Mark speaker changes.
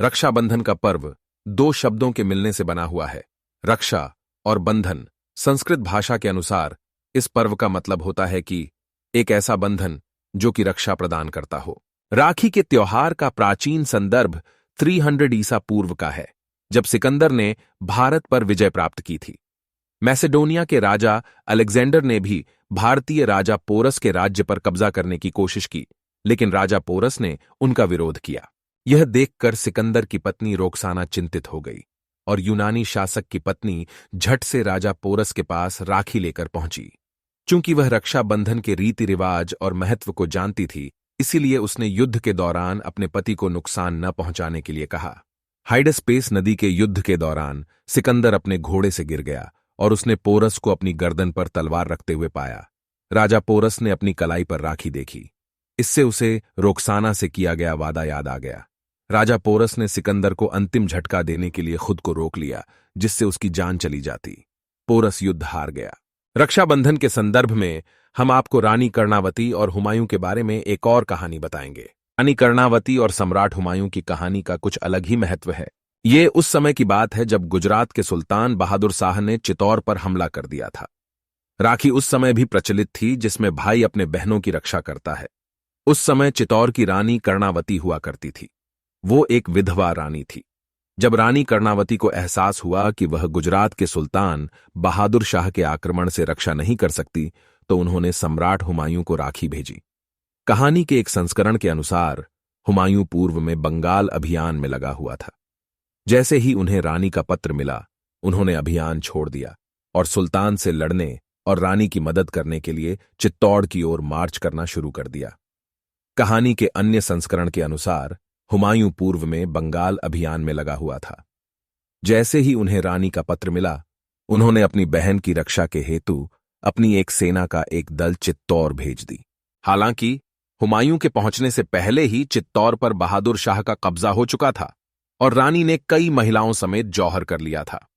Speaker 1: रक्षाबंधन का पर्व दो शब्दों के मिलने से बना हुआ है, रक्षा और बंधन। संस्कृत भाषा के अनुसार इस पर्व का मतलब होता है कि एक ऐसा बंधन जो कि रक्षा प्रदान करता हो। राखी के त्योहार का प्राचीन संदर्भ 300 ईसा पूर्व का है, जब सिकंदर ने भारत पर विजय प्राप्त की थी। मैसेडोनिया के राजा अलेक्जेंडर ने भी भारतीय राजा पोरस के राज्य पर कब्जा करने की कोशिश की, लेकिन राजा पोरस ने उनका विरोध किया। यह देखकर सिकंदर की पत्नी रोक्साना चिंतित हो गई और यूनानी शासक की पत्नी झट से राजा पोरस के पास राखी लेकर पहुंची। चूंकि वह रक्षा बंधन के रीति रिवाज और महत्व को जानती थी, इसीलिए उसने युद्ध के दौरान अपने पति को नुकसान न पहुंचाने के लिए कहा। हाइडेस्पेस नदी के युद्ध के दौरान सिकंदर अपने घोड़े से गिर गया और उसने पोरस को अपनी गर्दन पर तलवार रखते हुए पाया। राजा पोरस ने अपनी कलाई पर राखी देखी। इससे उसे रोक्साना से किया गया वादा याद आ गया। राजा पोरस ने सिकंदर को अंतिम झटका देने के लिए खुद को रोक लिया, जिससे उसकी जान चली जाती। पोरस युद्ध हार गया। रक्षाबंधन के संदर्भ में हम आपको रानी कर्णावती और हुमायूं के बारे में एक और कहानी बताएंगे। रानी कर्णावती और सम्राट हुमायूं की कहानी का कुछ अलग ही महत्व है। ये उस समय की बात है जब गुजरात के सुल्तान बहादुर शाह ने चित्तौड़ पर हमला कर दिया था। राखी उस समय भी प्रचलित थी, जिसमें भाई अपने बहनों की रक्षा करता है। उस समय चित्तौड़ की रानी कर्णावती हुआ करती थी। वो एक विधवा रानी थी। जब रानी कर्णावती को एहसास हुआ कि वह गुजरात के सुल्तान बहादुर शाह के आक्रमण से रक्षा नहीं कर सकती, तो उन्होंने सम्राट हुमायूं को राखी भेजी। कहानी के एक संस्करण के अनुसार हुमायूं पूर्व में बंगाल अभियान में लगा हुआ था। जैसे ही उन्हें रानी का पत्र मिला, उन्होंने अभियान छोड़ दिया और सुल्तान से लड़ने और रानी की मदद करने के लिए चित्तौड़ की ओर मार्च करना शुरू कर दिया। कहानी के अन्य संस्करण के अनुसार हुमायूं पूर्व में बंगाल अभियान में लगा हुआ था। जैसे ही उन्हें रानी का पत्र मिला, उन्होंने अपनी बहन की रक्षा के हेतु अपनी एक सेना का एक दल चित्तौड़ भेज दी। हालांकि हुमायूं के पहुंचने से पहले ही चित्तौड़ पर बहादुर शाह का कब्जा हो चुका था और रानी ने कई महिलाओं समेत जौहर कर लिया था।